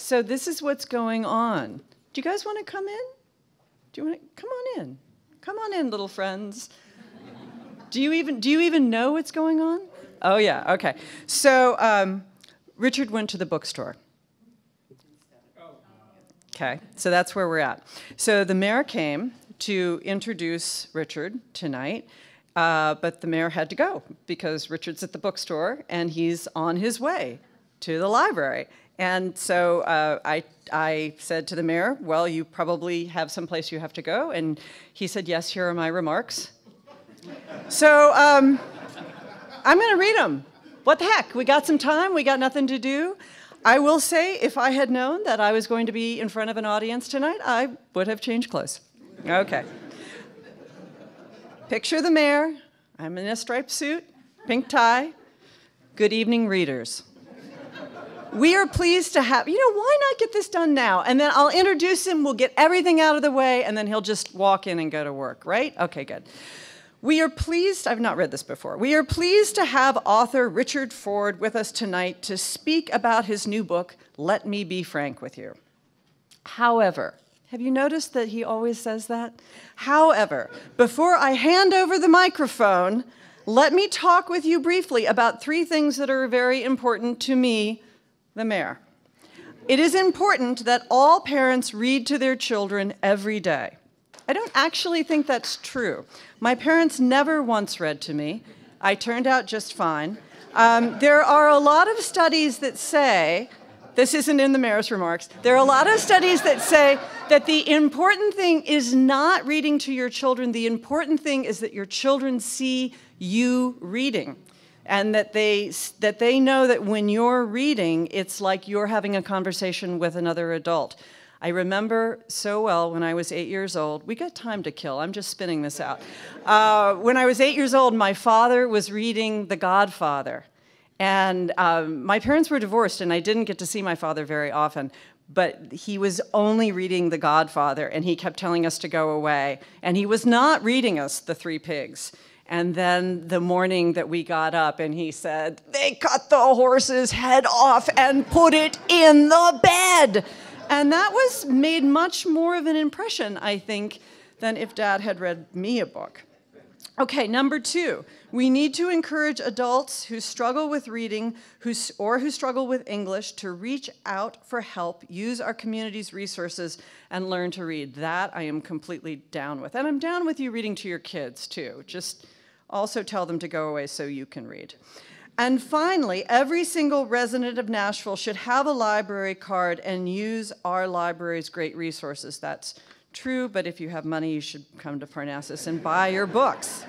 So this is what's going on. Do you guys want to come in? Do you want to come on in? Come on in, little friends. Do you even know what's going on? Oh yeah, okay. So Richard went to the bookstore. Okay, so that's where we're at. So the mayor came to introduce Richard tonight, but the mayor had to go because Richard's at the bookstore and he's on his way to the library. And so I said to the mayor, well, you probably have someplace you have to go. And he said, yes, here are my remarks. So I'm going to read them. What the heck? We got some time. We got nothing to do. I will say, if I had known that I was going to be in front of an audience tonight, I would have changed clothes. Okay. Picture the mayor. I'm in a striped suit, pink tie. Good evening, readers. We are pleased to have, why not get this done now? And then I'll introduce him, we'll get everything out of the way, and then he'll just walk in and go to work, right? Okay, good. We are pleased, I've not read this before, we are pleased to have author Richard Ford with us tonight to speak about his new book, Let Me Be Frank with You. However, have you noticed that he always says that? However, before I hand over the microphone, let me talk with you briefly about 3 things that are very important to me, the mayor. It is important that all parents read to their children every day. I don't actually think that's true. My parents never once read to me. I turned out just fine. There are a lot of studies that say, this isn't in the mayor's remarks, there are a lot of studies that say that the important thing is not reading to your children. The important thing is that your children see you reading. And that they know that when you're reading, it's like you're having a conversation with another adult. I remember so well when I was 8 years old. We got time to kill. I'm just spinning this out. When I was 8 years old, my father was reading The Godfather. And my parents were divorced, and I didn't get to see my father very often. But he was only reading The Godfather, and he kept telling us to go away. And he was not reading us The Three Pigs. And then the morning that we got up and he said, they cut the horse's head off and put it in the bed. And that was made much more of an impression, I think, than if Dad had read me a book. Okay, number 2, we need to encourage adults who struggle with reading or who struggle with English to reach out for help, use our community's resources, and learn to read. That I am completely down with. And I'm down with you reading to your kids, too. Just also tell them to go away so you can read. And finally, every single resident of Nashville should have a library card and use our library's great resources. That's true, but if you have money, you should come to Parnassus and buy your books.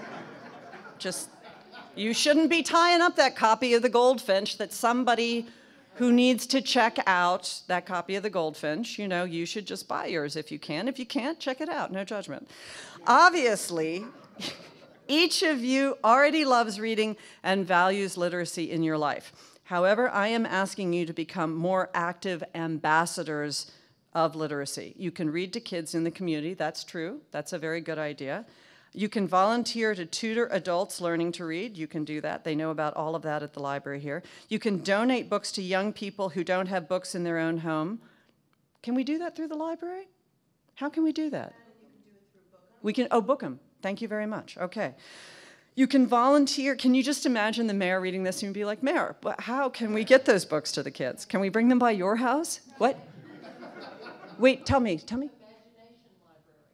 You shouldn't be tying up that copy of The Goldfinch that somebody who needs to check out that copy of The Goldfinch, you should just buy yours if you can. If you can't, check it out, no judgment. Obviously, each of you already loves reading and values literacy in your life. However, I am asking you to become more active ambassadors of literacy. You can read to kids in the community, that's true. That's a very good idea. You can volunteer to tutor adults learning to read. You can do that. They know about all of that at the library here. You can donate books to young people who don't have books in their own home. Can we do that through the library? How can we do that? We can, book them. Thank you very much. Okay. You can volunteer. Can you just imagine the mayor reading this and be like, Mayor, but how can we get those books to the kids? Can we bring them by your house? What? Wait, tell me.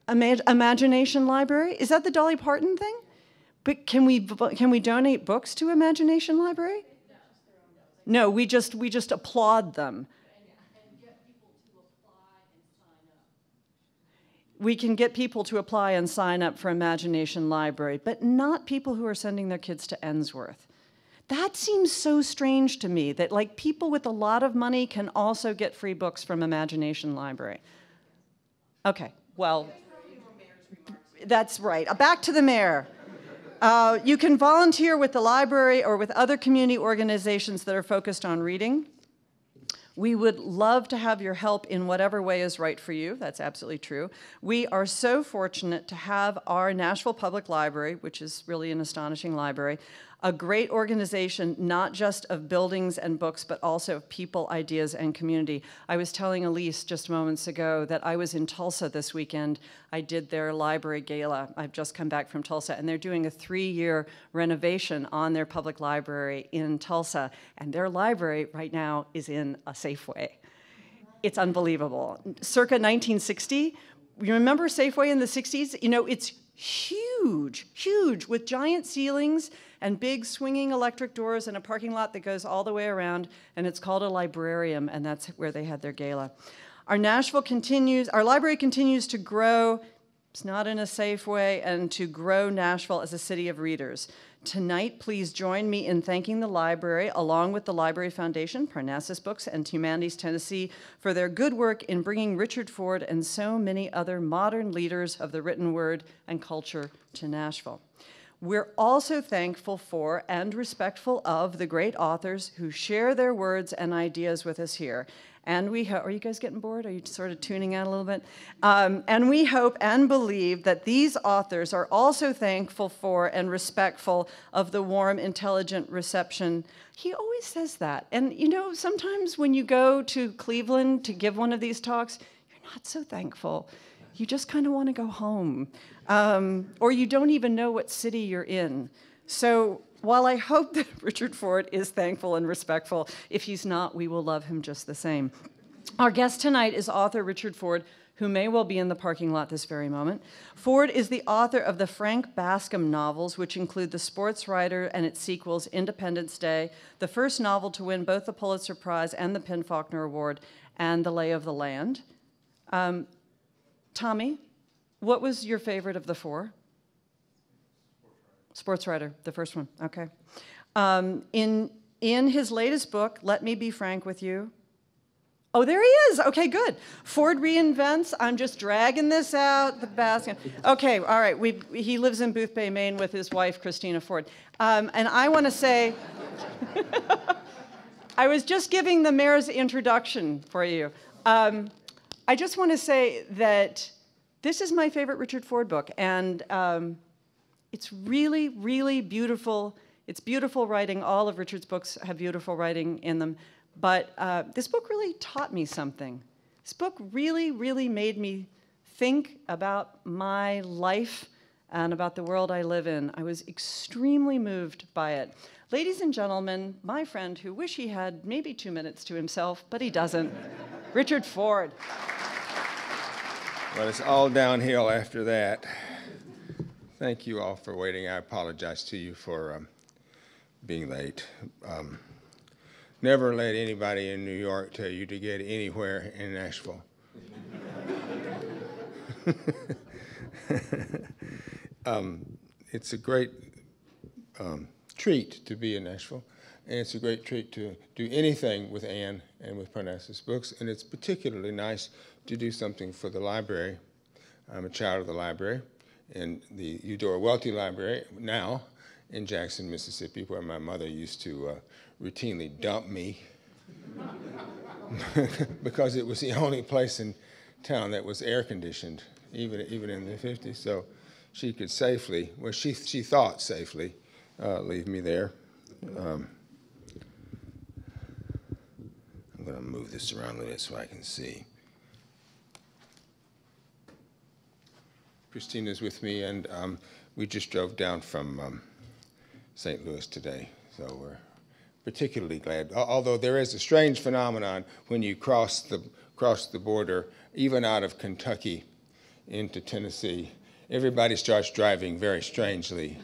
Imagination Library? Is that the Dolly Parton thing? But can we donate books to Imagination Library? No, we just applaud them. We can get people to apply and sign up for Imagination Library, but not people who are sending their kids to Ensworth. That seems so strange to me, that people with a lot of money can also get free books from Imagination Library. Okay, well, that's right. Back to the mayor. You can volunteer with the library or with other community organizations that are focused on reading. We would love to have your help in whatever way is right for you. That's absolutely true. We are so fortunate to have our Nashville Public Library, which is really an astonishing library, a great organization, not just of buildings and books, but also of people, ideas, and community. I was telling Elise just moments ago that I was in Tulsa this weekend. I did their library gala. I've just come back from Tulsa, and they're doing a 3-year renovation on their public library in Tulsa, and their library right now is in a Safeway. It's unbelievable. Circa 1960, you remember Safeway in the 60s? You know, it's huge, huge, with giant ceilings and big swinging electric doors and a parking lot that goes all the way around, and it's called a librarium, and that's where they had their gala. Our library continues to grow. It's not in a safe way, and to grow Nashville as a city of readers. Tonight, please join me in thanking the library, along with the Library Foundation, Parnassus Books, and Humanities Tennessee, for their good work in bringing Richard Ford and so many other modern leaders of the written word and culture to Nashville. We're also thankful for and respectful of the great authors who share their words and ideas with us here. And are you guys getting bored? Are you sort of tuning out a little bit? And we hope and believe that these authors are also thankful for and respectful of the warm, intelligent reception. He always says that. And you know, sometimes when you go to Cleveland to give one of these talks, you're not so thankful. You just kind of want to go home. Or you don't even know what city you're in. So while I hope that Richard Ford is thankful and respectful, if he's not, we will love him just the same. Our guest tonight is author Richard Ford, who may well be in the parking lot this very moment. Ford is the author of the Frank Bascom novels, which include The Sports Writer and its sequels, Independence Day, the first novel to win both the Pulitzer Prize and the PEN/Faulkner Award, and The Lay of the Land. Tommy, what was your favorite of the four? Sports Writer, the first one, okay. In his latest book, Let Me Be Frank with You. Oh, there he is, okay, good. Ford reinvents, I'm just dragging this out, the basket. Okay, all right, he lives in Boothbay, Maine with his wife, Christina Ford. And I wanna say, I was just giving the mayor's introduction for you. I just wanna say that this is my favorite Richard Ford book, and it's really, really beautiful. It's beautiful writing. All of Richard's books have beautiful writing in them. But this book really taught me something. This book really, really made me think about my life and about the world I live in. I was extremely moved by it. Ladies and gentlemen, my friend who wish he had maybe 2 minutes to himself, but he doesn't, Richard Ford. Well, it's all downhill after that. Thank you all for waiting. I apologize to you for being late. Never let anybody in New York tell you to get anywhere in Nashville. It's a great treat to be in Nashville, and it's a great treat to do anything with Anne and with Parnassus Books, and it's particularly nice to do something for the library. I'm a child of the library, in the Eudora Welty Library, now in Jackson, Mississippi, where my mother used to routinely dump me because it was the only place in town that was air-conditioned, even in the 50s. So she could safely, well, she thought safely, leave me there. I'm going to move this around a little bit so I can see. Christina's with me, and we just drove down from St. Louis today, so we're particularly glad. Although there is a strange phenomenon when you cross the border, even out of Kentucky into Tennessee, everybody starts driving very strangely.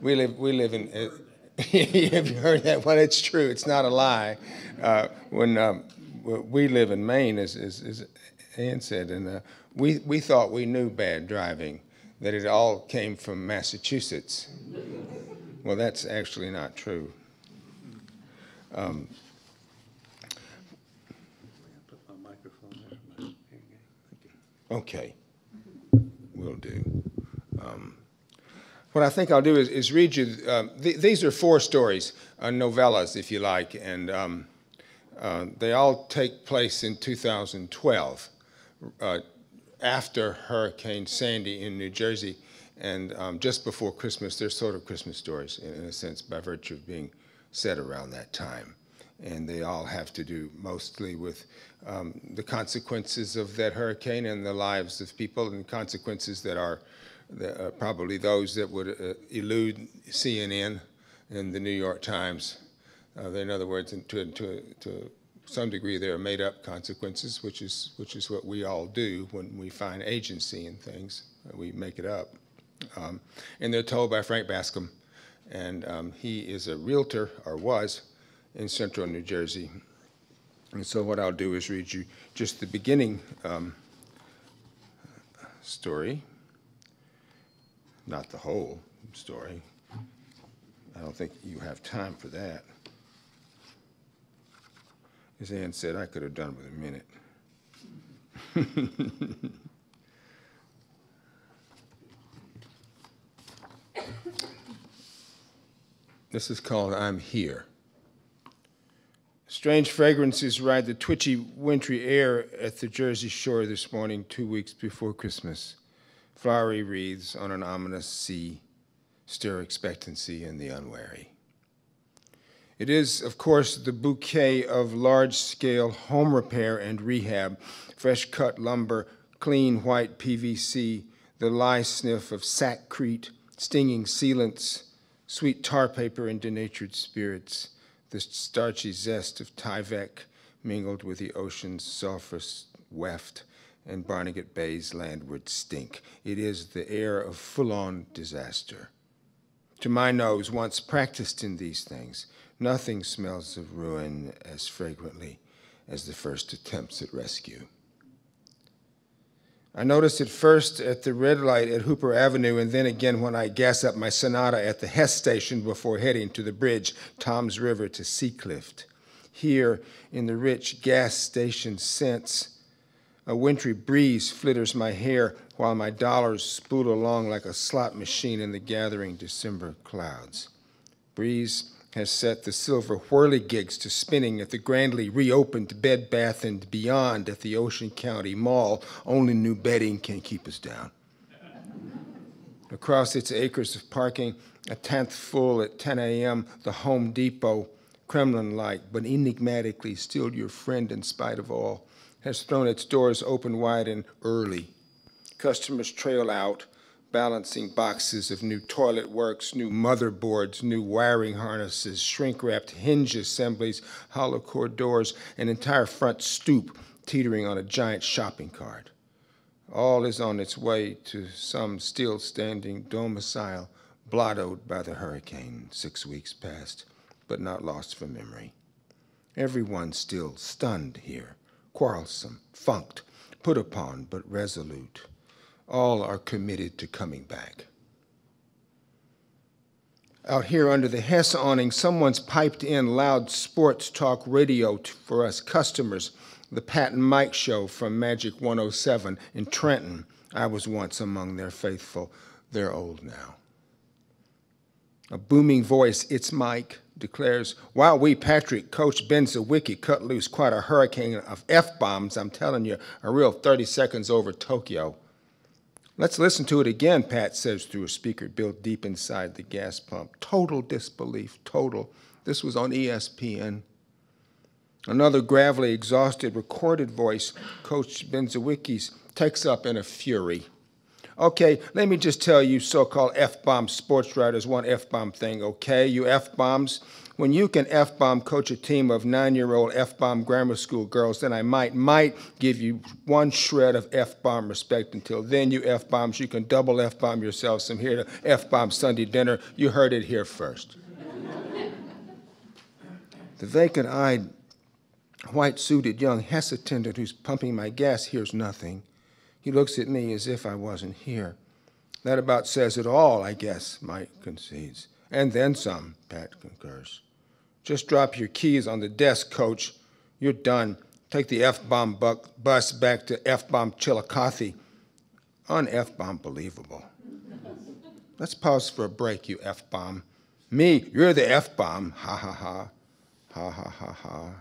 we live in. Have you heard that? Well, it's true. It's not a lie. When we live in Maine, as Ann said, and we thought we knew bad driving, that it all came from Massachusetts. Well, that's actually not true. Okay, will do. What I think I'll do is read you, these are 4 stories, novellas, if you like, and they all take place in 2012, after Hurricane Sandy in New Jersey, And just before Christmas, they're sort of Christmas stories, in a sense, by virtue of being set around that time. And they all have to do mostly with the consequences of that hurricane and the lives of people, and consequences that are probably those that would elude CNN and the New York Times. In other words, to some degree, they are made-up consequences, which is what we all do when we find agency in things. We make it up. And they're told by Frank Bascom, and he is a realtor, or was, in central New Jersey. And so what I'll do is read you just the beginning story, not the whole story. I don't think you have time for that. As Ann said, I could have done with a minute. This is called I'm Here. Strange fragrances ride the twitchy, wintry air at the Jersey shore this morning, 2 weeks before Christmas. Flowery wreaths on an ominous sea stir expectancy in the unwary. It is, of course, the bouquet of large-scale home repair and rehab, fresh-cut lumber, clean white PVC, the lye sniff of sackcrete, stinging sealants, sweet tar paper and denatured spirits, the starchy zest of Tyvek mingled with the ocean's sulphurous weft and Barnegat Bay's landward stink. It is the air of full-on disaster. To my nose, once practiced in these things, nothing smells of ruin as fragrantly as the first attempts at rescue. I noticed it first at the red light at Hooper Avenue, and then again when I gas up my Sonata at the Hess station before heading to the bridge, Tom's River to Seacliff. Here, in the rich gas station scents, a wintry breeze flitters my hair while my dollars spool along like a slot machine in the gathering December clouds. Breeze has set the silver whirligigs to spinning at the grandly reopened Bed Bath & Beyond at the Ocean County Mall. Only new bedding can keep us down. Across its acres of parking, a tenth full at 10 a.m., the Home Depot, Kremlin-like, but enigmatically still your friend in spite of all, has thrown its doors open wide and early. Customers trail out, balancing boxes of new toilet works, new motherboards, new wiring harnesses, shrink-wrapped hinge assemblies, hollow core doors, an entire front stoop teetering on a giant shopping cart. All is on its way to some still-standing domicile, blottoed by the hurricane 6 weeks past, but not lost from memory. Everyone still stunned here, quarrelsome, funked, put upon, but resolute. All are committed to coming back. Out here under the Hess awning, someone's piped in loud sports talk radio for us customers, the Pat and Mike show from Magic 107 in Trenton. I was once among their faithful. They're old now. A booming voice, "It's Mike," declares, "Wow, Patrick, Coach Ben Zawicki cut loose quite a hurricane of F-bombs, I'm telling you, a real 30 seconds over Tokyo." "Let's listen to it again," Pat says through a speaker built deep inside the gas pump. Total disbelief, total. This was on ESPN. Another gravelly, exhausted, recorded voice, Coach Ben Zawicki's, takes up in a fury. "Okay, let me just tell you so-called F-bomb sports writers one F-bomb thing, okay? You F-bombs, when you can F-bomb coach a team of 9-year-old F-bomb grammar school girls, then I might give you one shred of F-bomb respect. Until then, you F-bombs, you can double F-bomb yourselves from here to F-bomb Sunday dinner. You heard it here first." The vacant-eyed, white-suited young Hess attendant who's pumping my gas hears nothing. He looks at me as if I wasn't here. "That about says it all, I guess," Mike concedes. "And then some," Pat concurs. "Just drop your keys on the desk, Coach. You're done. Take the F-bomb bus back to F-bomb Chillicothe." Un-F-bomb believable. "Let's pause for a break, you F-bomb." "Me, you're the F-bomb. Ha, ha, ha. Ha, ha, ha, ha."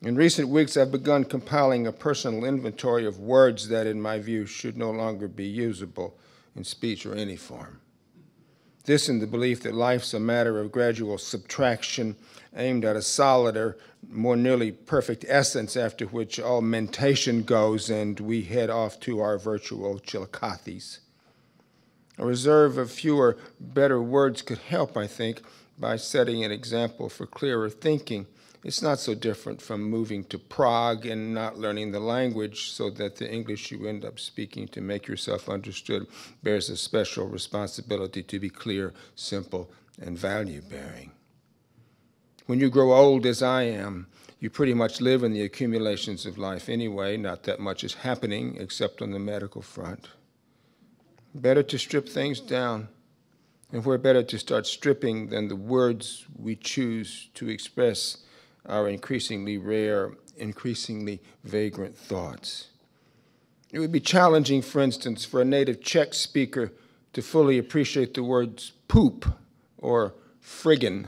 In recent weeks, I've begun compiling a personal inventory of words that, in my view, should no longer be usable. in speech or any form. This in the belief that life's a matter of gradual subtraction aimed at a solider, more nearly perfect essence, after which all mentation goes and we head off to our virtual Chillicoths. A reserve of fewer, better words could help, I think, by setting an example for clearer thinking. It's not so different from moving to Prague and not learning the language so that the English you end up speaking to make yourself understood bears a special responsibility to be clear, simple, and value-bearing. When you grow old, as I am, you pretty much live in the accumulations of life anyway. Not that much is happening except on the medical front. Better to strip things down, and where better to start stripping than the words we choose to express our increasingly rare, increasingly vagrant thoughts. It would be challenging, for instance, for a native Czech speaker to fully appreciate the words poop or friggin',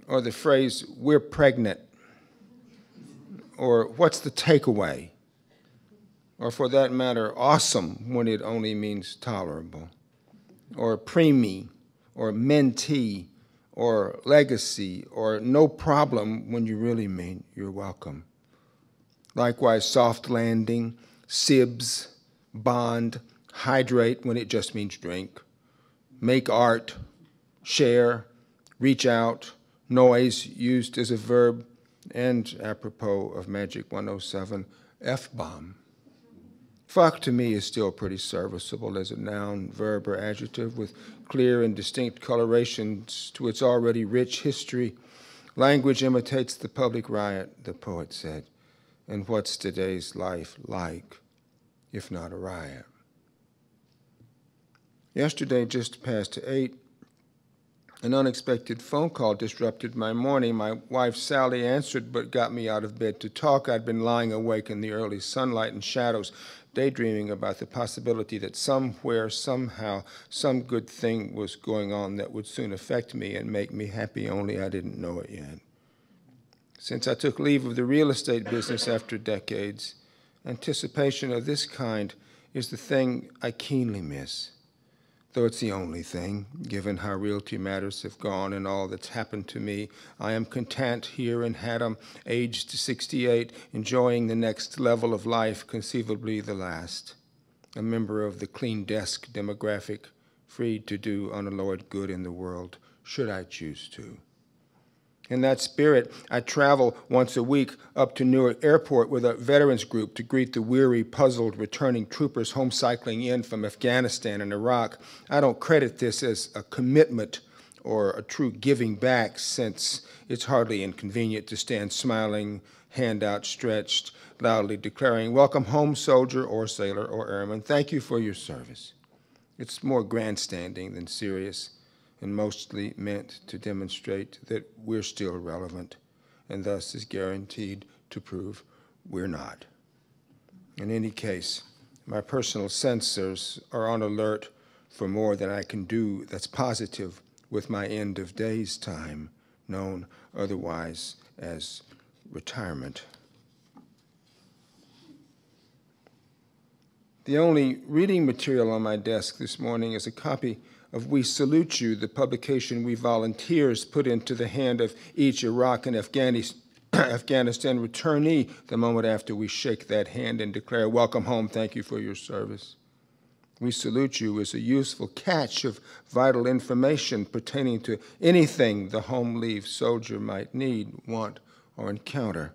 or the phrase, we're pregnant, or what's the takeaway, or for that matter, awesome when it only means tolerable, or preemie, or mentee, or legacy, or no problem when you really mean you're welcome. Likewise, soft landing, sibs, bond, hydrate when it just means drink, make art, share, reach out, noise used as a verb, and apropos of Magic 107, F-bomb. Fuck to me is still pretty serviceable as a noun, verb, or adjective with clear and distinct colorations to its already rich history. Language imitates the public riot, the poet said. And what's today's life like, if not a riot? Yesterday, just past 8, an unexpected phone call disrupted my morning. My wife, Sally, answered but got me out of bed to talk. I'd been lying awake in the early sunlight and shadows, daydreaming about the possibility that somewhere, somehow, some good thing was going on that would soon affect me and make me happy, only I didn't know it yet. Since I took leave of the real estate business after decades, anticipation of this kind is the thing I keenly miss. Though it's the only thing, given how realty matters have gone and all that's happened to me, I am content here in Haddam, aged 68, enjoying the next level of life, conceivably the last. A member of the clean desk demographic, free to do unalloyed good in the world, should I choose to. In that spirit, I travel once a week up to Newark Airport with a veterans group to greet the weary, puzzled returning troopers home cycling in from Afghanistan and Iraq. I don't credit this as a commitment or a true giving back, since it's hardly inconvenient to stand smiling, hand outstretched, loudly declaring, "Welcome home, soldier or sailor or airman. Thank you for your service." It's more grandstanding than serious, and mostly meant to demonstrate that we're still relevant, and thus is guaranteed to prove we're not. In any case, my personal sensors are on alert for more than I can do that's positive with my end of days time, known otherwise as retirement. The only reading material on my desk this morning is a copy of We Salute You, the publication we volunteers put into the hand of each Iraq and Afghanistan returnee the moment after we shake that hand and declare, "Welcome home, thank you for your service." We Salute You is a useful catch of vital information pertaining to anything the home leave soldier might need, want, or encounter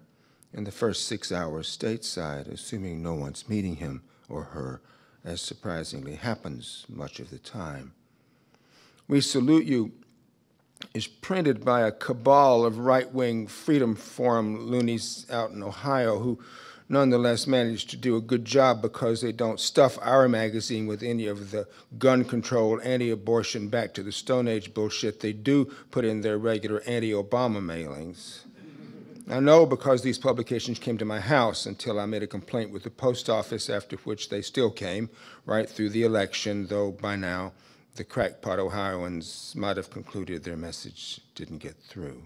in the first 6 hours stateside, assuming no one's meeting him or her, as surprisingly happens much of the time. We Salute You is printed by a cabal of right-wing Freedom Forum loonies out in Ohio who nonetheless managed to do a good job because they don't stuff our magazine with any of the gun control, anti-abortion, back to the Stone Age bullshit they do put in their regular anti-Obama mailings. I know because these publications came to my house until I made a complaint with the post office, after which they still came right through the election, though by now the crackpot Ohioans might have concluded their message didn't get through.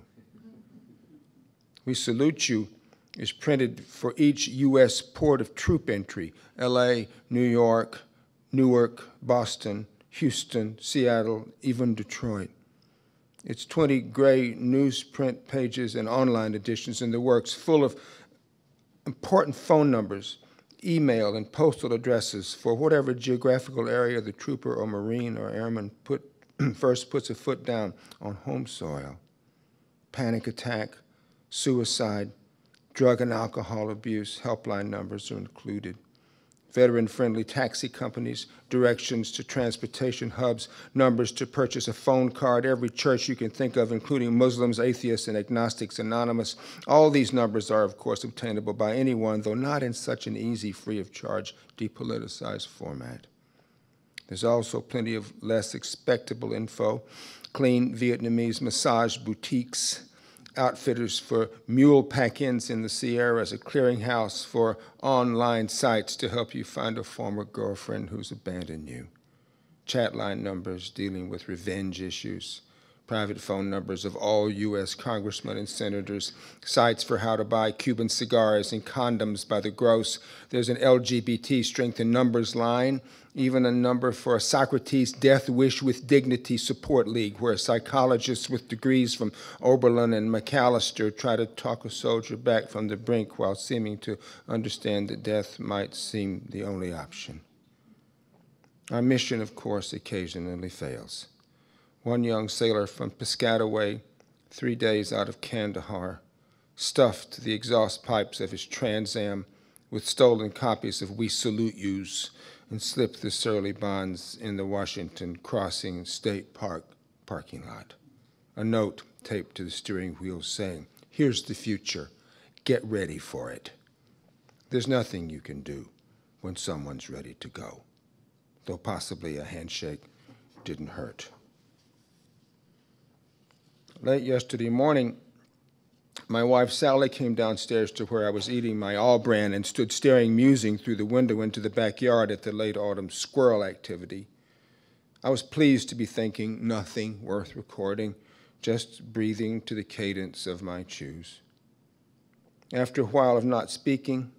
We Salute You is printed for each U.S. port of troop entry, L.A., New York, Newark, Boston, Houston, Seattle, even Detroit. It's 20 gray newsprint pages and online editions in the works, full of important phone numbers, email and postal addresses for whatever geographical area the trooper or Marine or airman first puts a foot down on home soil. Panic attack, suicide, drug and alcohol abuse, helpline numbers are included. Veteran-friendly taxi companies, directions to transportation hubs, numbers to purchase a phone card, every church you can think of, including Muslims, atheists, and agnostics anonymous. All these numbers are, of course, obtainable by anyone, though not in such an easy, free-of-charge, depoliticized format. There's also plenty of less expectable info, clean Vietnamese massage boutiques, outfitters for mule pack-ins in the Sierras, a clearinghouse for online sites to help you find a former girlfriend who's abandoned you, chat line numbers dealing with revenge issues, private phone numbers of all U.S. congressmen and senators, sites for how to buy Cuban cigars and condoms by the gross. There's an LGBT strength in numbers line, even a number for a Socrates Death Wish with Dignity Support League, where psychologists with degrees from Oberlin and McAllister try to talk a soldier back from the brink while seeming to understand that death might seem the only option. Our mission, of course, occasionally fails. One young sailor from Piscataway, 3 days out of Kandahar, stuffed the exhaust pipes of his Trans Am with stolen copies of We Salute Yous and slipped the surly bonds in the Washington Crossing State Park parking lot. A note taped to the steering wheel saying, "Here's the future. Get ready for it." There's nothing you can do when someone's ready to go, though possibly a handshake didn't hurt. Late yesterday morning, my wife Sally came downstairs to where I was eating my all-bran and stood staring musing through the window into the backyard at the late autumn squirrel activity. I was pleased to be thinking nothing worth recording, just breathing to the cadence of my chews. After a while of not speaking,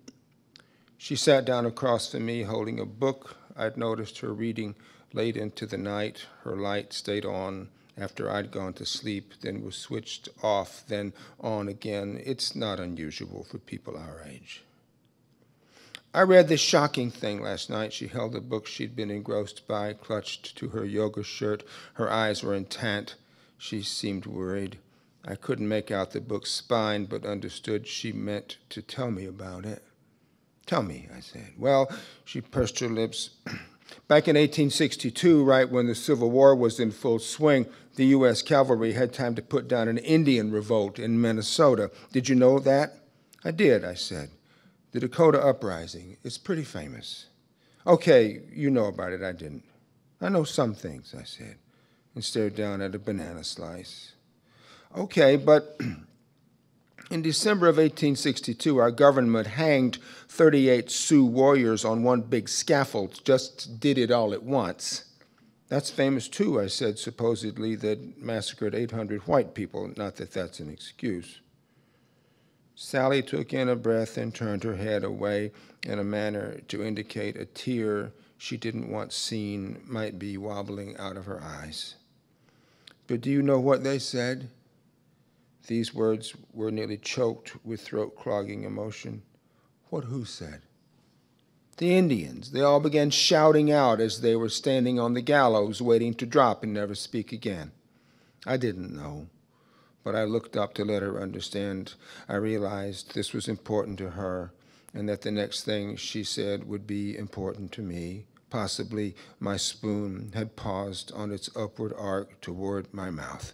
she sat down across from me holding a book I'd noticed her reading late into the night. Her light stayed on after I'd gone to sleep, then was switched off, then on again. It's not unusual for people our age. I read this shocking thing last night. She held the book she'd been engrossed by, clutched to her yoga shirt. Her eyes were intent. She seemed worried. I couldn't make out the book's spine, but understood she meant to tell me about it. "Tell me," I said. "Well," she pursed her lips. "Back in 1862, right when the Civil War was in full swing, the U.S. cavalry had time to put down an Indian revolt in Minnesota. Did you know that?" "I did," I said. "The Dakota Uprising. It's pretty famous." "Okay, you know about it." I didn't. "I know some things," I said, and stared down at a banana slice. "Okay, but in December of 1862, our government hanged 38 Sioux warriors on one big scaffold, just did it all at once." "That's famous too," I said, "supposedly that massacred 800 white people, not that that's an excuse." Sally took in a breath and turned her head away in a manner to indicate a tear she didn't want seen might be wobbling out of her eyes. "But do you know what they said?" These words were nearly choked with throat-clogging emotion. "What who said?" "The Indians. They all began shouting out as they were standing on the gallows waiting to drop and never speak again." I didn't know, but I looked up to let her understand. I realized this was important to her and that the next thing she said would be important to me. Possibly my spoon had paused on its upward arc toward my mouth.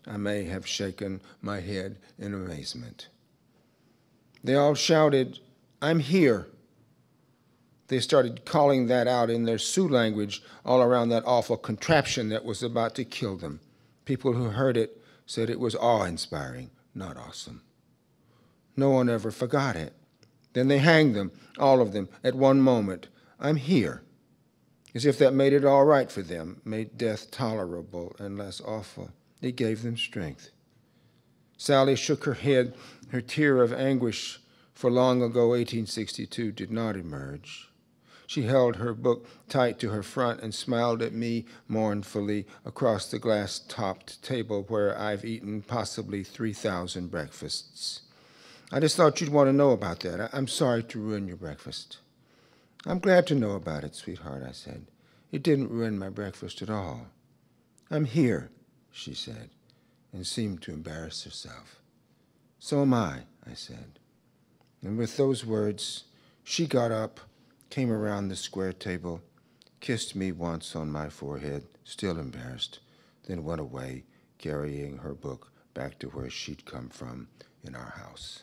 I may have shaken my head in amazement. They all shouted, "I'm here." They started calling that out in their Sioux language all around that awful contraption that was about to kill them. People who heard it said it was awe-inspiring, not awesome. No one ever forgot it. Then they hanged them, all of them, at one moment. "I'm here." As if that made it all right for them, made death tolerable and less awful. It gave them strength. Sally shook her head. Her tear of anguish for long ago 1862 did not emerge. She held her book tight to her front and smiled at me mournfully across the glass-topped table where I've eaten possibly 3,000 breakfasts. I just thought you'd want to know about that. I'm sorry to ruin your breakfast. I'm glad to know about it, sweetheart, I said. It didn't ruin my breakfast at all. I'm here, she said, and seemed to embarrass herself. So am I said. And with those words, she got up, came around the square table, kissed me once on my forehead, still embarrassed, then went away, carrying her book back to where she'd come from in our house.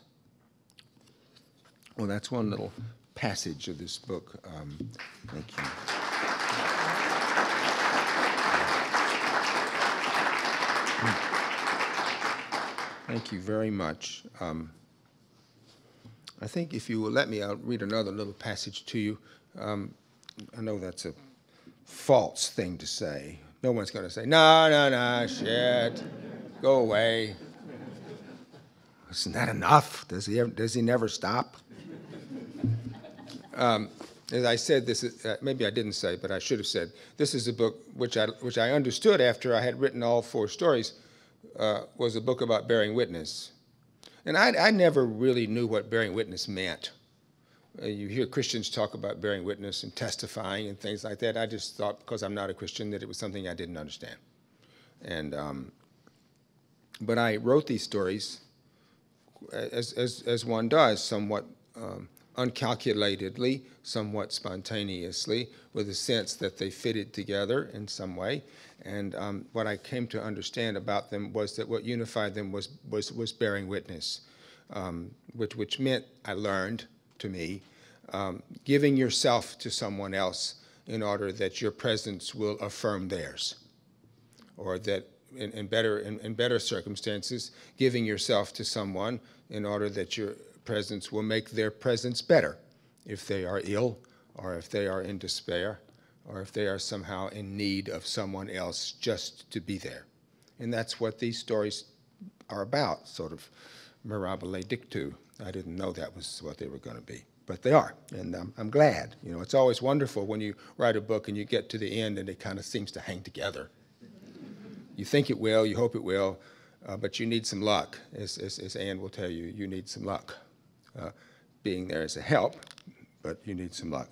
Well, that's one little passage of this book. Thank you. Thank you very much. I think if you will let me, I'll read another little passage to you. I know that's a false thing to say. No one's going to say, no, shit, go away. Isn't that enough? Does he never stop? As I said, this is, maybe I didn't say, but I should have said, this is a book which I understood after I had written all 4 stories, was a book about bearing witness. And I never really knew what bearing witness meant. You hear Christians talk about bearing witness and testifying and things like that. I just thought, because I'm not a Christian, that it was something I didn't understand. And but I wrote these stories as one does, somewhat uncalculatedly, somewhat spontaneously, with a sense that they fitted together in some way. And what I came to understand about them was that what unified them was bearing witness, which meant, I learned to me, giving yourself to someone else in order that your presence will affirm theirs, or that in better circumstances, giving yourself to someone in order that your presence will make their presence better if they are ill, or if they are in despair, or if they are somehow in need of someone else just to be there. And that's what these stories are about, sort of mirabile dictu. I didn't know that was what they were going to be, but they are, and I'm glad. You know, it's always wonderful when you write a book and you get to the end and it kind of seems to hang together. You think it will, you hope it will, but you need some luck. As Anne will tell you, you need some luck. Being there is a help, but you need some luck.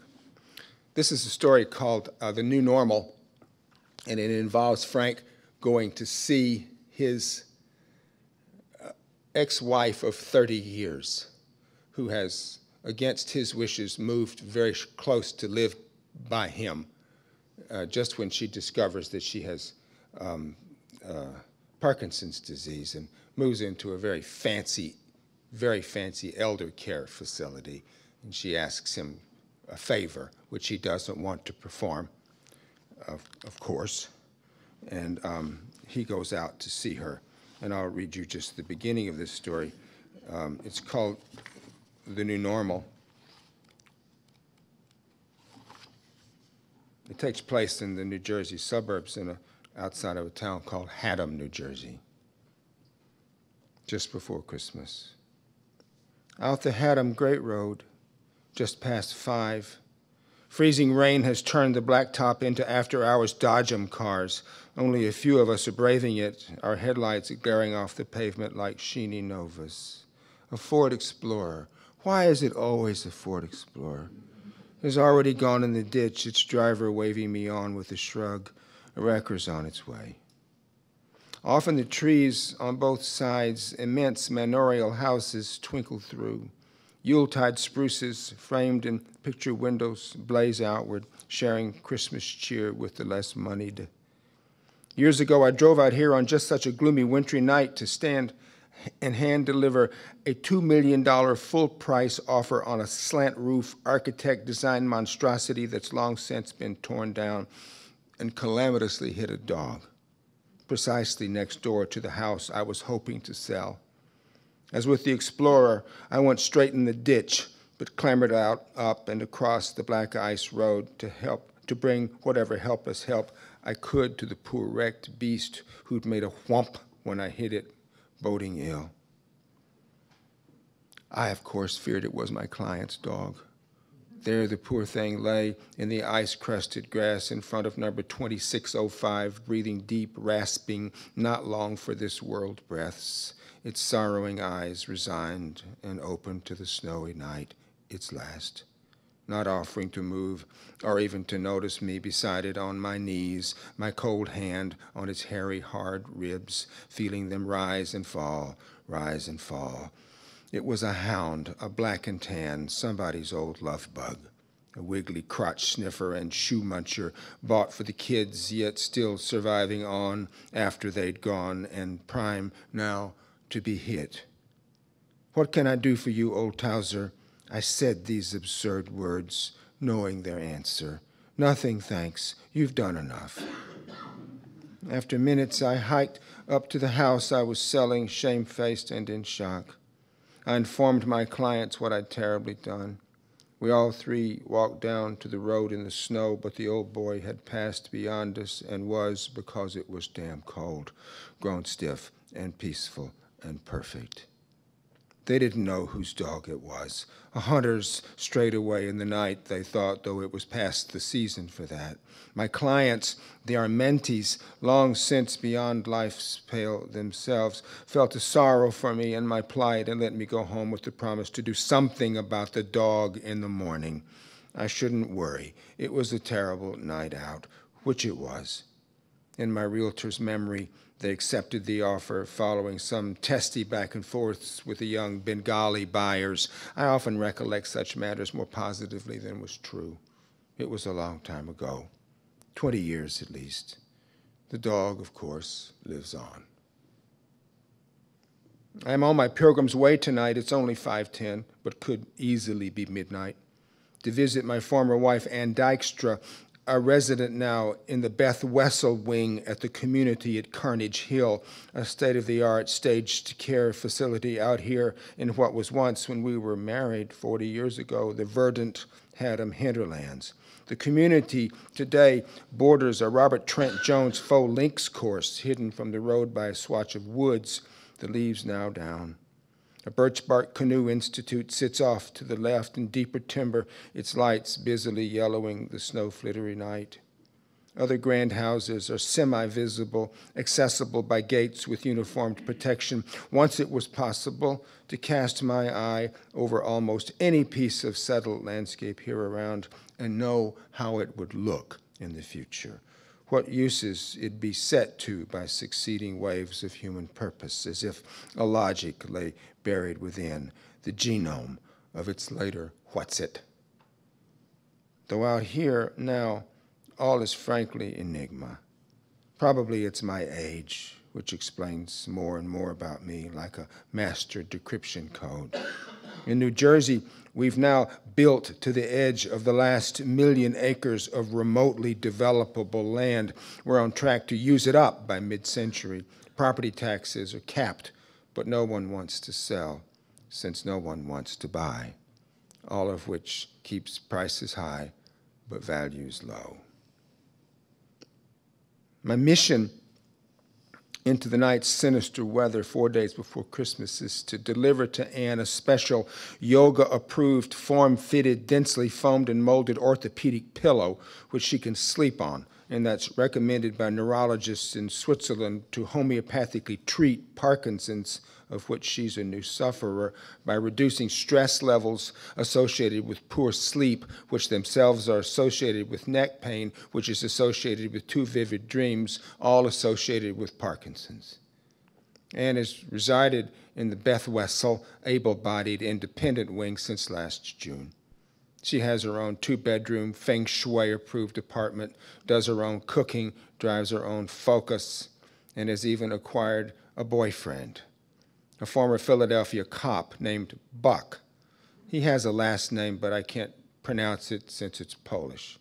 This is a story called The New Normal, and it involves Frank going to see his ex-wife of 30 years, who has, against his wishes, moved very close to live by him, just when she discovers that she has Parkinson's disease, and moves into a very fancy elder care facility. And she asks him a favor, which he doesn't want to perform, of course. And he goes out to see her. And I'll read you just the beginning of this story. It's called The New Normal. It takes place in the New Jersey suburbs outside of a town called Haddam, New Jersey, just before Christmas. Out the Haddam Great Road, just past 5, freezing rain has turned the blacktop into after-hours Dodgem cars. Only a few of us are braving it, our headlights glaring off the pavement like sheeny novas. A Ford Explorer. Why is it always a Ford Explorer? Has already gone in the ditch, its driver waving me on with a shrug. A wrecker's on its way. Often the trees on both sides, immense manorial houses, twinkle through. Yuletide spruces, framed in picture windows, blaze outward, sharing Christmas cheer with the less moneyed. Years ago, I drove out here on just such a gloomy wintry night to stand and hand-deliver a $2 million full-price offer on a slant-roof, architect-designed monstrosity that's long since been torn down and calamitously hit a dog, precisely next door to the house I was hoping to sell. As with the Explorer, I went straight in the ditch, but clambered out, up, and across the black ice road to bring whatever helpless help I could to the poor wrecked beast who'd made a whump when I hit it, boding ill. I, of course, feared it was my client's dog, There the poor thing lay in the ice-crusted grass in front of number 2605, breathing deep, rasping, not long for this world breaths, its sorrowing eyes resigned and open to the snowy night, its last, not offering to move or even to notice me beside it on my knees, my cold hand on its hairy, hard ribs, feeling them rise and fall, rise and fall. It was a hound, a black and tan, somebody's old love bug, a wiggly crotch sniffer and shoe muncher, bought for the kids, yet still surviving on after they'd gone, and prime now to be hit. What can I do for you, old Towser? I said these absurd words, knowing their answer. Nothing, thanks. You've done enough. After minutes, I hiked up to the house I was selling, shamefaced and in shock. I informed my clients what I'd terribly done. We all three walked down to the road in the snow, but the old boy had passed beyond us and was, because it was damn cold, grown stiff and peaceful and perfect. They didn't know whose dog it was. A hunter's strayed away in the night, they thought, though it was past the season for that. My clients, the Armentis, long since beyond life's pale themselves, felt a sorrow for me and my plight and let me go home with the promise to do something about the dog in the morning. I shouldn't worry. It was a terrible night out, which it was. In my realtor's memory, they accepted the offer following some testy back and forths with the young Bengali buyers. I often recollect such matters more positively than was true. It was a long time ago, 20 years at least. The dog, of course, lives on. I'm on my pilgrim's way tonight. It's only 5:10, but could easily be midnight, to visit my former wife, Ann Dykstra, a resident now in the Beth Wessel wing at the community at Carnage Hill, a state-of-the-art staged care facility out here in what was once, when we were married 40 years ago, the verdant Haddam hinterlands. The community today borders a Robert Trent Jones faux links course hidden from the road by a swatch of woods, the leaves now down. A birch bark canoe institute sits off to the left in deeper timber, its lights busily yellowing the snow-flittery night. Other grand houses are semi-visible, accessible by gates with uniformed protection. Once it was possible to cast my eye over almost any piece of settled landscape here around and know how it would look in the future, what uses it'd be set to by succeeding waves of human purpose, as if a logic lay buried within the genome of its later what's-it. Though out here now, all is frankly enigma. Probably it's my age, which explains more and more about me, like a master decryption code. In New Jersey, we've now built to the edge of the last 1 million acres of remotely developable land. We're on track to use it up by mid-century. Property taxes are capped, but no one wants to sell, since no one wants to buy, all of which keeps prices high, but values low. My mission into the night's sinister weather 4 days before Christmas is to deliver to Anne a special yoga-approved, form-fitted, densely foamed and molded orthopedic pillow which she can sleep on, and that's recommended by neurologists in Switzerland to homeopathically treat Parkinson's, of which she's a new sufferer, by reducing stress levels associated with poor sleep, which themselves are associated with neck pain, which is associated with too vivid dreams, all associated with Parkinson's. Anne has resided in the Beth Wessel, able-bodied, independent wing since last June. She has her own 2-bedroom, feng shui-approved apartment, does her own cooking, drives her own Focus, and has even acquired a boyfriend, a former Philadelphia cop named Buck. He has a last name, but I can't pronounce it since it's Polish.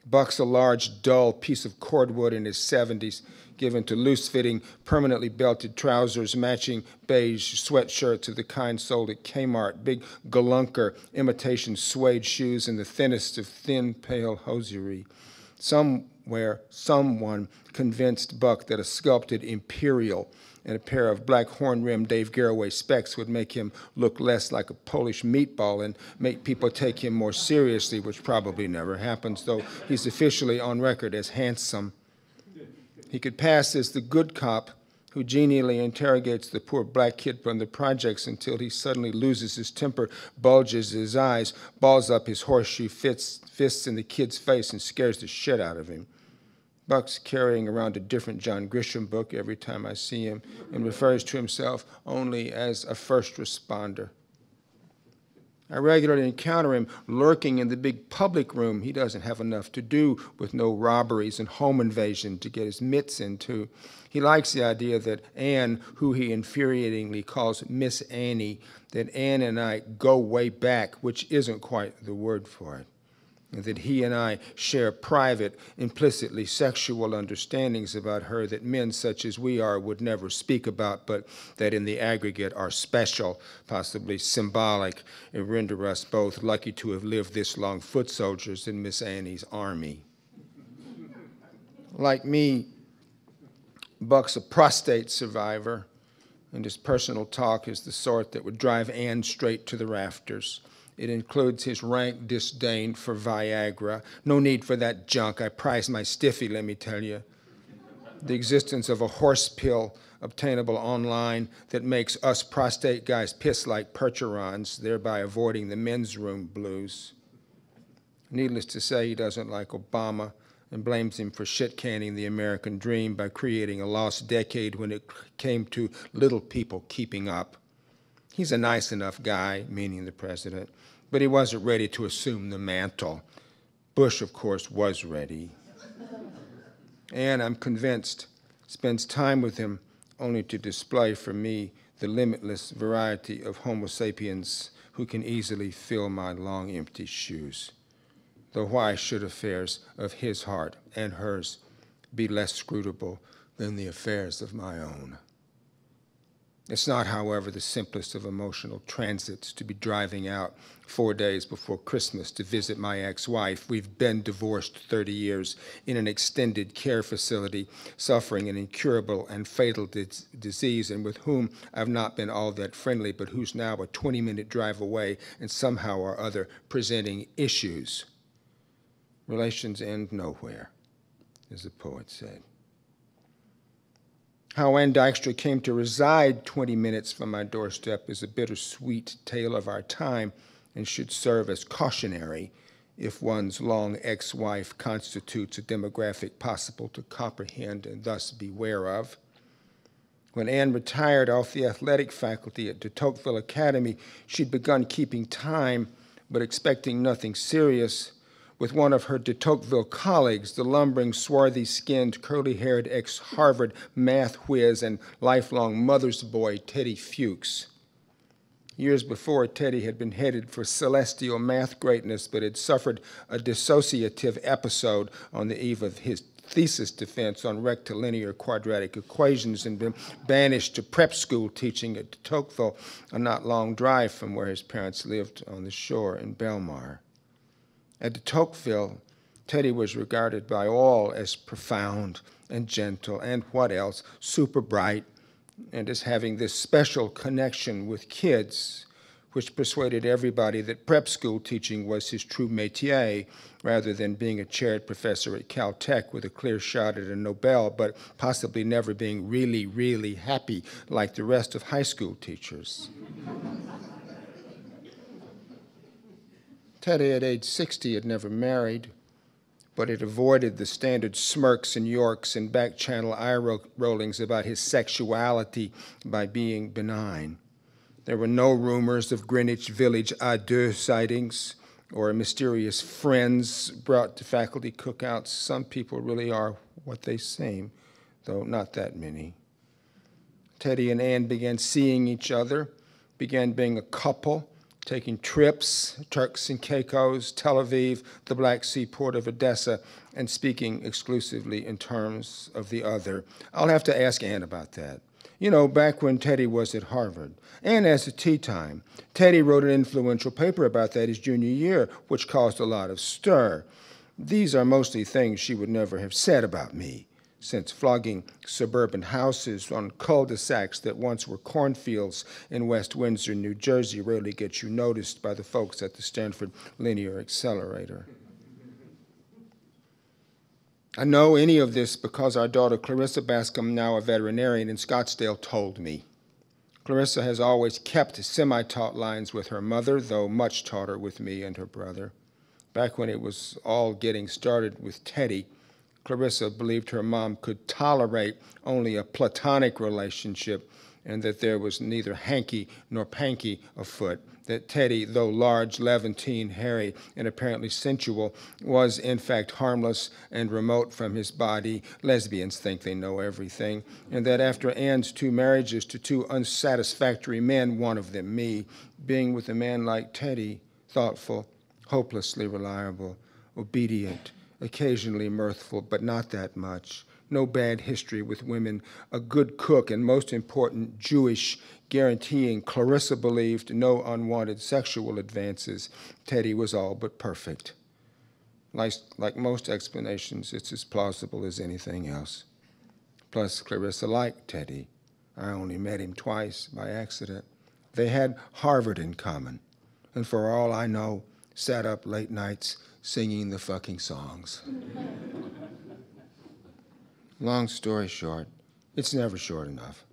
Buck's a large, dull piece of cordwood in his 70s, given to loose-fitting, permanently belted trousers, matching beige sweatshirts of the kind sold at Kmart, big galunker imitation suede shoes, and the thinnest of thin, pale hosiery. Somewhere, someone convinced Buck that a sculpted imperial and a pair of black horn-rimmed Dave Garroway specs would make him look less like a Polish meatball and make people take him more seriously, which probably never happens, though he's officially on record as handsome. He could pass as the good cop who genially interrogates the poor black kid from the projects until he suddenly loses his temper, bulges his eyes, balls up his horseshoe fists in the kid's face, and scares the shit out of him. Buck's carrying around a different John Grisham book every time I see him and refers to himself only as a first responder. I regularly encounter him lurking in the big public room he doesn't have enough to do with no robberies and home invasion to get his mitts into. He likes the idea that Anne, who he infuriatingly calls Miss Annie, that Anne and I go way back, which isn't quite the word for it, and that he and I share private, implicitly sexual understandings about her that men such as we are would never speak about, but that in the aggregate are special, possibly symbolic, and render us both lucky to have lived this long foot soldiers in Miss Annie's army. Like me, Buck's a prostate survivor, and his personal talk is the sort that would drive Anne straight to the rafters. It includes his rank disdain for Viagra. No need for that junk. I prize my stiffy, let me tell you. The existence of a horse pill obtainable online that makes us prostate guys piss like percherons, thereby avoiding the men's room blues. Needless to say, he doesn't like Obama and blames him for shit-canning the American dream by creating a lost decade when it came to little people keeping up. He's a nice enough guy, meaning the president, but he wasn't ready to assume the mantle. Bush, of course, was ready. And I'm convinced, spends time with him only to display for me the limitless variety of Homo sapiens who can easily fill my long, empty shoes. Though why should affairs of his heart and hers be less scrutable than the affairs of my own? It's not, however, the simplest of emotional transits to be driving out 4 days before Christmas to visit my ex-wife. We've been divorced 30 years in an extended care facility, suffering an incurable and fatal disease, and with whom I've not been all that friendly, but who's now a 20-minute drive away and somehow or other presenting issues. Relations end nowhere, as the poet said. How Anne Dykstra came to reside 20 minutes from my doorstep is a bittersweet tale of our time and should serve as cautionary if one's long ex-wife constitutes a demographic possible to comprehend and thus beware of. When Anne retired off the athletic faculty at de Tocqueville Academy, she'd begun keeping time, but expecting nothing serious, with one of her de Tocqueville colleagues, the lumbering, swarthy-skinned, curly-haired ex-Harvard math whiz and lifelong mother's boy, Teddy Fuchs. Years before, Teddy had been headed for celestial math greatness, but had suffered a dissociative episode on the eve of his thesis defense on rectilinear quadratic equations and been banished to prep school teaching at de Tocqueville, a not long drive from where his parents lived on the shore in Belmar. At de Tocqueville, Teddy was regarded by all as profound and gentle and, what else, super bright, and as having this special connection with kids, which persuaded everybody that prep school teaching was his true métier, rather than being a chaired professor at Caltech with a clear shot at a Nobel, but possibly never being really, really happy like the rest of high school teachers. Teddy, at age 60, had never married, but had avoided the standard smirks and yorks and back-channel eye-rollings about his sexuality by being benign. There were no rumors of Greenwich Village à deux sightings or mysterious friends brought to faculty cookouts. Some people really are what they seem, though not that many. Teddy and Anne began seeing each other, began being a couple, taking trips, Turks and Caicos, Tel Aviv, the Black Sea port of Odessa, and speaking exclusively in terms of the other. I'll have to ask Anne about that. You know, back when Teddy was at Harvard, and as a tea time, Teddy wrote an influential paper about that his junior year, which caused a lot of stir. These are mostly things she would never have said about me, since flogging suburban houses on cul-de-sacs that once were cornfields in West Windsor, New Jersey, rarely gets you noticed by the folks at the Stanford Linear Accelerator. I know any of this because our daughter Clarissa Bascom, now a veterinarian in Scottsdale, told me. Clarissa has always kept semi-taut lines with her mother, though much taughter with me and her brother. Back when it was all getting started with Teddy, Clarissa believed her mom could tolerate only a platonic relationship and that there was neither hanky nor panky afoot, that Teddy, though large, Levantine, hairy, and apparently sensual, was in fact harmless and remote from his body. Lesbians think they know everything. And that after Ann's 2 marriages to 2 unsatisfactory men, one of them me, being with a man like Teddy, thoughtful, hopelessly reliable, obedient, occasionally mirthful, but not that much, no bad history with women, a good cook, and most important, Jewish, guaranteeing Clarissa believed no unwanted sexual advances. Teddy was all but perfect. Like most explanations, it's as plausible as anything else. Plus, Clarissa liked Teddy. I only met him twice by accident. They had Harvard in common, and for all I know, sat up late nights singing the fucking songs. Long story short, it's never short enough.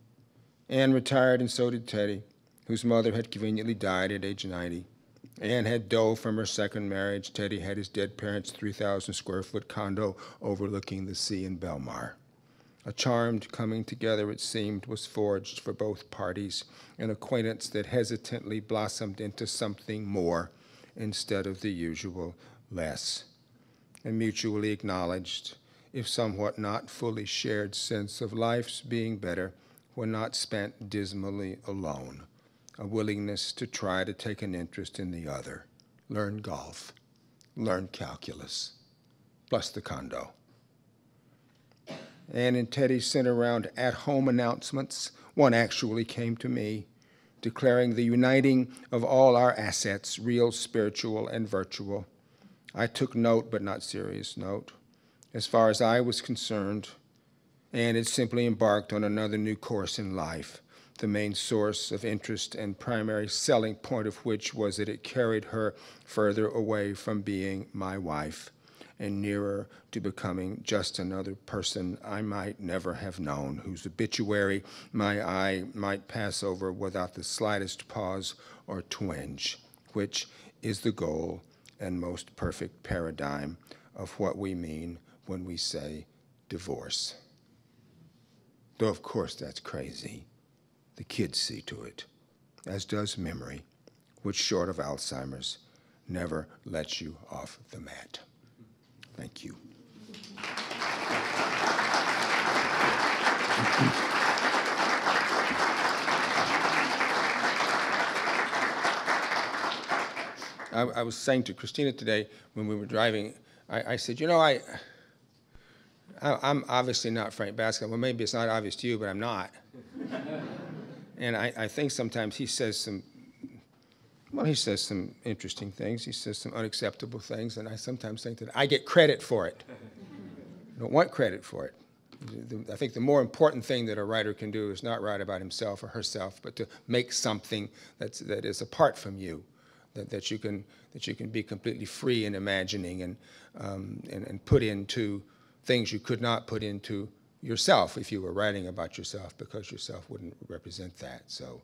Ann retired, and so did Teddy, whose mother had conveniently died at age 90. Ann had dough from her second marriage. Teddy had his dead parents' 3,000-square-foot condo overlooking the sea in Belmar. A charmed coming together, it seemed, was forged for both parties, an acquaintance that hesitantly blossomed into something more instead of the usual less, a mutually acknowledged, if somewhat not fully shared sense of life's being better when not spent dismally alone, a willingness to try to take an interest in the other, learn golf, learn calculus, plus the condo. Ann and Teddy sent around at-home announcements. One actually came to me, declaring the uniting of all our assets, real, spiritual, and virtual. I took note, but not serious note. As far as I was concerned, Ann had simply embarked on another new course in life, the main source of interest and primary selling point of which was that it carried her further away from being my wife and nearer to becoming just another person I might never have known, whose obituary my eye might pass over without the slightest pause or twinge, which is the goal and most perfect paradigm of what we mean when we say divorce. Though, of course, that's crazy. The kids see to it, as does memory, which, short of Alzheimer's, never lets you off the mat. Thank you. I was saying to Christina today when we were driving, I said, you know, I'm obviously not Frank Bascom. Well, maybe it's not obvious to you, but I'm not. And I think sometimes he says some interesting things. He says some unacceptable things, and I sometimes think that I get credit for it. I don't want credit for it. I think the more important thing that a writer can do is not write about himself or herself, but to make something that is apart from you, that you can be completely free in imagining and put into things you could not put into yourself if you were writing about yourself, because yourself wouldn't represent that. So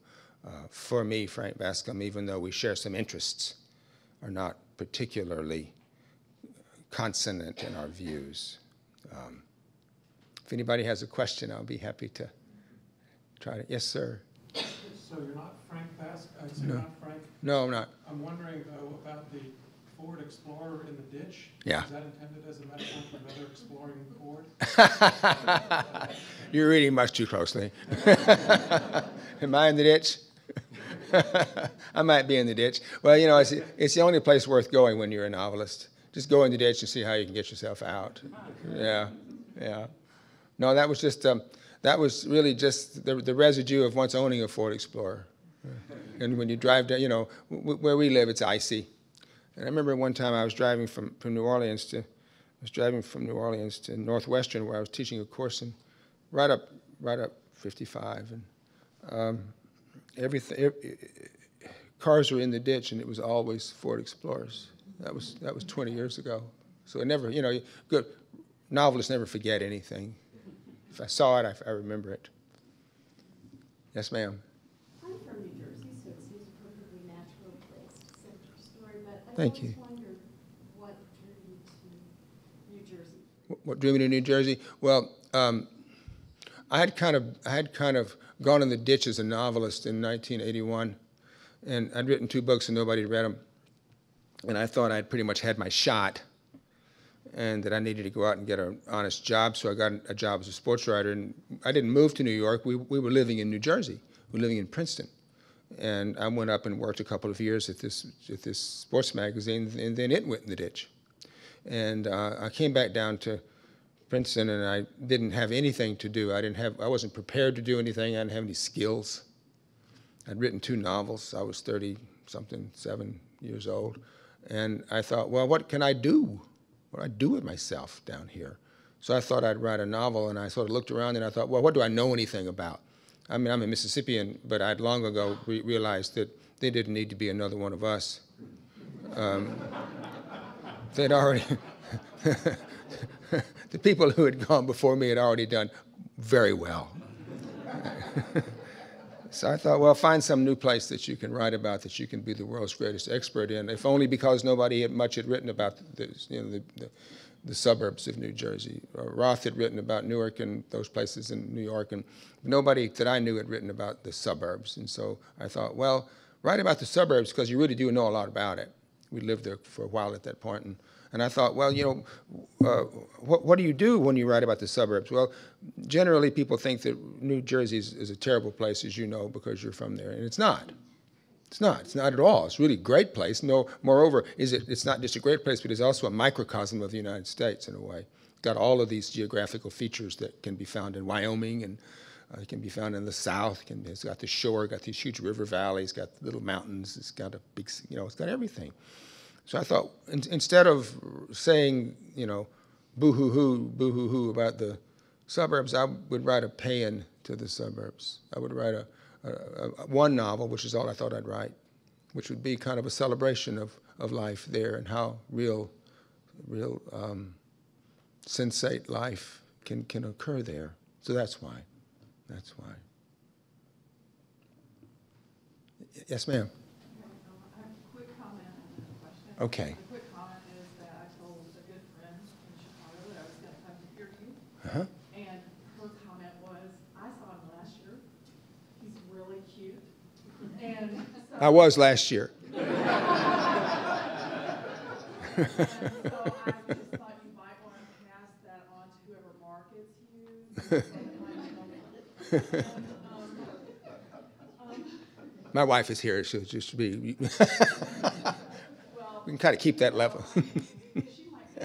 for me, Frank Bascom, even though we share some interests, are not particularly consonant in our views. If anybody has a question, I'll be happy to try to. Yes, sir. So you're not Frank Bascom? So No. you're not Frank? No, I'm not. I'm wondering, though, about the Ford Explorer in the ditch. Yeah. Is that intended as a metaphor for another exploring Ford? You're reading much too closely. Am I in the ditch? I might be in the ditch. Well, you know, it's the only place worth going when you're a novelist. Just go in the ditch and see how you can get yourself out. Yeah, yeah. No, that was just that was really just the residue of once owning a Ford Explorer. And when you drive down, you know, where we live, it's icy. And I remember one time I was driving from New Orleans to was driving from New Orleans to Northwestern, where I was teaching a course, and right up 55, and cars were in the ditch, and it was always Ford Explorers. That was 20 years ago. So it never, good novelists never forget anything. If I saw it, I remember it. Yes, ma'am. I'm from New Jersey, so it seems a perfectly natural place to center your story, but I Thank always you. wondered what drew you to New Jersey. What drew me to New Jersey? Well, I had kind of gone in the ditch as a novelist in 1981, and I'd written 2 books and nobody read them, and I thought I'd pretty much had my shot, and that I needed to go out and get an honest job. So I got a job as a sports writer, and I didn't move to New York. We were living in New Jersey. We were living in Princeton, and I went up and worked a couple of years at this sports magazine, and then it went in the ditch. And I came back down to Princeton, and I didn't have anything to do. I wasn't prepared to do anything. I didn't have any skills. I'd written 2 novels. I was 30-something, 7 years old, and I thought, well, what can I do? What do I do with myself down here? So I thought I'd write a novel, and I sort of looked around, and I thought, well, what do I know anything about? I mean, I'm a Mississippian, but I'd long ago realized that there didn't need to be another one of us. They'd already, the people who had gone before me had already done very well. So I thought, well, find some new place that you can write about, that you can be the world's greatest expert in, if only because nobody had written about the suburbs of New Jersey. Roth had written about Newark and those places in New York, and nobody that I knew had written about the suburbs. And so I thought, well, write about the suburbs because you really do know a lot about it. We lived there for a while at that point, and I thought, well, what do you do when you write about the suburbs? Well, generally people think that New Jersey is a terrible place, as you know, because you're from there, and it's not. It's not. It's not at all. It's really a great place. No, moreover, it's not just a great place, but it's also a microcosm of the United States in a way. It's got all of these geographical features that can be found in Wyoming, and it can be found in the South. It's got the shore, got these huge river valleys, got little mountains. It's got a big, it's got everything. So I thought, instead of saying, boo-hoo-hoo about the suburbs, I would write a paean to the suburbs. I would write one novel, which is all I thought I'd write, which would be kind of a celebration of life there and how real sensate life can occur there. So that's why. That's why. Yes, ma'am. I have a quick comment and a question. Okay. The quick comment is that I told a good friend in Chicago that I was going to come to hear you. Uh-huh. And her comment was, I saw him last year. He's really cute. And so, I was last year. and so I just thought you might want to pass that on to whoever markets you. My wife is here. She'll just be. Well, we can kind of keep that level. she might be.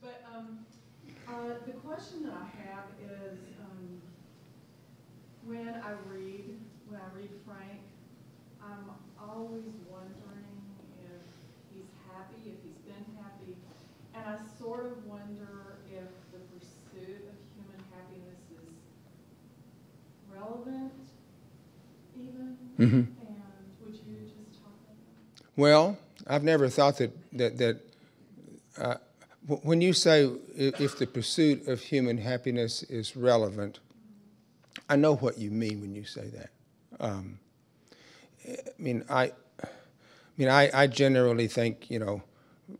But the question that I have is, when I read Frank, I'm always wondering if he's happy, if he's been happy, and I sort of wonder if the pursuit of human happiness is relevant, even. Mm-hmm. And would you just talk about that? Well, I've never thought that when you say if the pursuit of human happiness is relevant, I know what you mean when you say that. I generally think,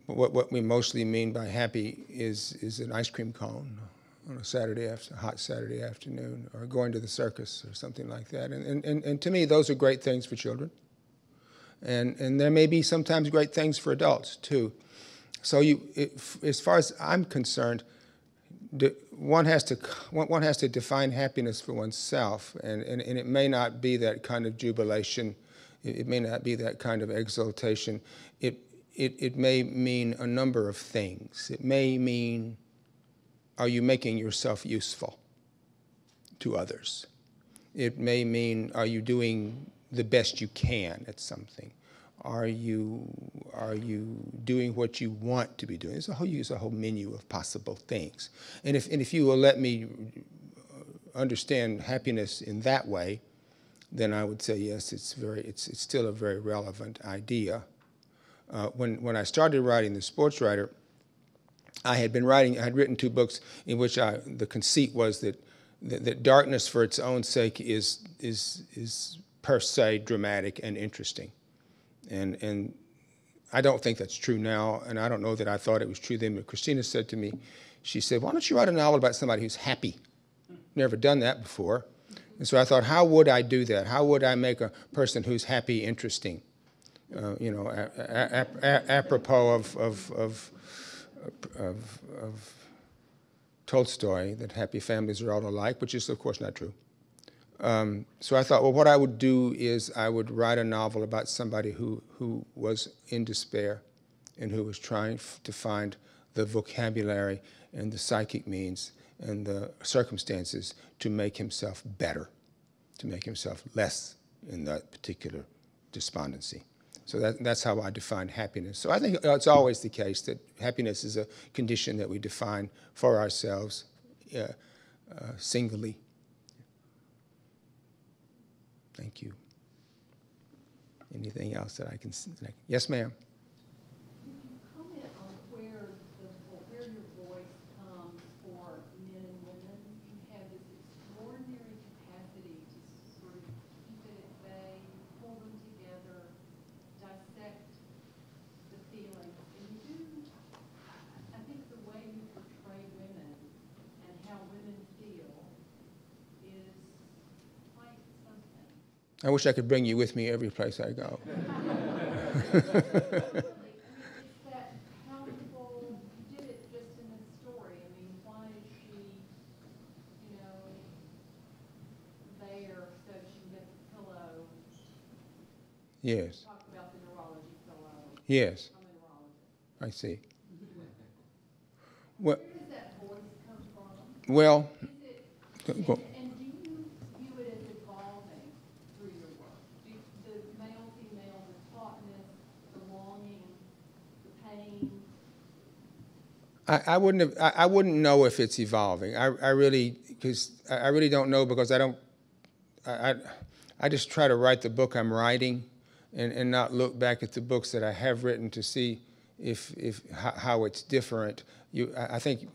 what we mostly mean by happy is an ice cream cone on a hot Saturday afternoon, or going to the circus or something like that. And to me, those are great things for children. And there may be sometimes great things for adults too. So as far as I'm concerned, one has to define happiness for oneself, and it may not be that kind of jubilation. It may not be that kind of exaltation. It may mean a number of things. It may mean, are you making yourself useful to others? It may mean, are you doing the best you can at something? Are you doing what you want to be doing? There's a whole menu of possible things. And if you will let me understand happiness in that way, then I would say yes, it's still a very relevant idea. When I started writing The Sports Writer, I had written 2 books in which the conceit was that darkness for its own sake is per se dramatic and interesting. And I don't think that's true now, and I don't know that I thought it was true then, but Christina said to me, she said, why don't you write a novel about somebody who's happy? Never done that before. And so I thought, how would I do that? How would I make a person who's happy interesting? You know, apropos of Tolstoy, that happy families are all alike, which is, of course, not true. So I thought, well, what I would do is I would write a novel about somebody who was in despair and who was trying to find the vocabulary and the psychic means and the circumstances to make himself better, to make himself less in that particular despondency. So that's how I define happiness. So I think it's always the case that happiness is a condition that we define for ourselves singly. Thank you. Anything else that I can? Yes, ma'am. Comment on where your voice comes for men and women. You have this extraordinary capacity to sort of keep it at bay, pull them together, dissect the feelings. And you do, I think the way you portray women and how women feel is quite something. I wish I could bring you with me every place I go. It's that powerful, you did it just in this story. I mean, why is she, you know, there so she can get the pillow? Yes. Talk about the neurology pillow. Yes. I'm a neurologist. I see. Well, Where does that voice come from? well, Is it, go. and do you view it as evolving through your work? Do the male, female, the tautness, the longing, the pain? I wouldn't know if it's evolving. I really don't know, because I just try to write the book I'm writing, and not look back at the books that I have written to see how it's different. I think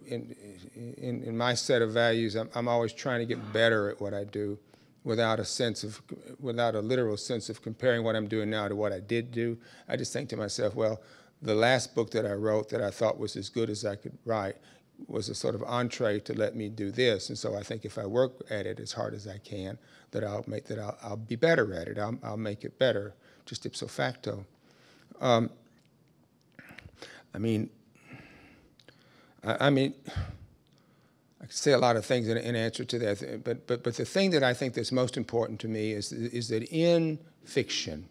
in my set of values, I'm always trying to get better at what I do, without a literal sense of comparing what I'm doing now to what I did do. I just think to myself, well, the last book that I wrote that I thought was as good as I could write was a sort of entree to let me do this. And so I think if I work at it as hard as I can, that I'll be better at it. I'll make it better, just ipso facto. I mean, I could say a lot of things in answer to that, but the thing that I think that's most important to me is that in fiction,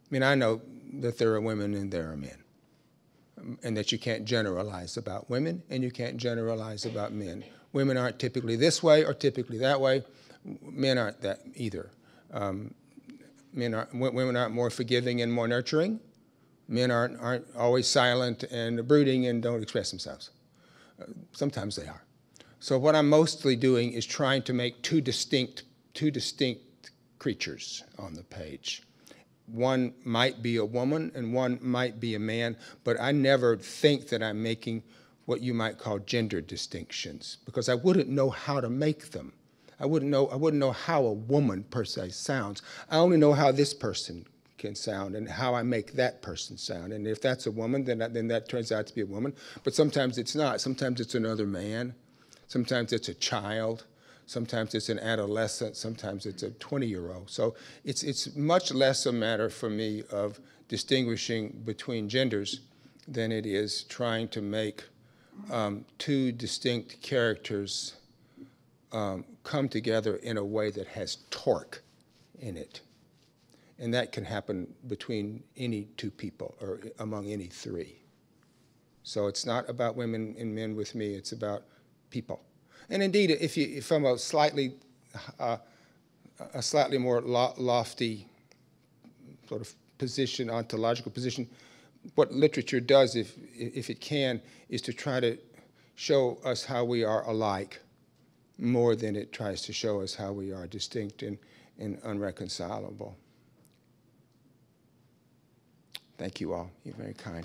I mean, I know that there are women and there are men, and that you can't generalize about women and you can't generalize about men. Women aren't typically this way or typically that way. Men aren't that either. Women aren't more forgiving and more nurturing. Men aren't always silent and brooding and don't express themselves. Sometimes they are. So what I'm mostly doing is trying to make two distinct creatures on the page. One might be a woman and one might be a man, but I never think that I'm making what you might call gender distinctions, because I wouldn't know how to make them. I wouldn't know how a woman per se sounds. I only know how this person can sound and how I make that person sound. And if that's a woman, then that turns out to be a woman. But sometimes it's not. Sometimes it's another man. Sometimes it's a child. Sometimes it's an adolescent. Sometimes it's a 20-year-old. So it's much less a matter for me of distinguishing between genders than it is trying to make two distinct characters come together in a way that has torque in it. And that can happen between any two people or among any three. So it's not about women and men with me, it's about people. And indeed, if from a slightly more lofty sort of position, ontological position. What literature does, if it can, is to try to show us how we are alike more than it tries to show us how we are distinct and unreconcilable. Thank you all. You're very kind.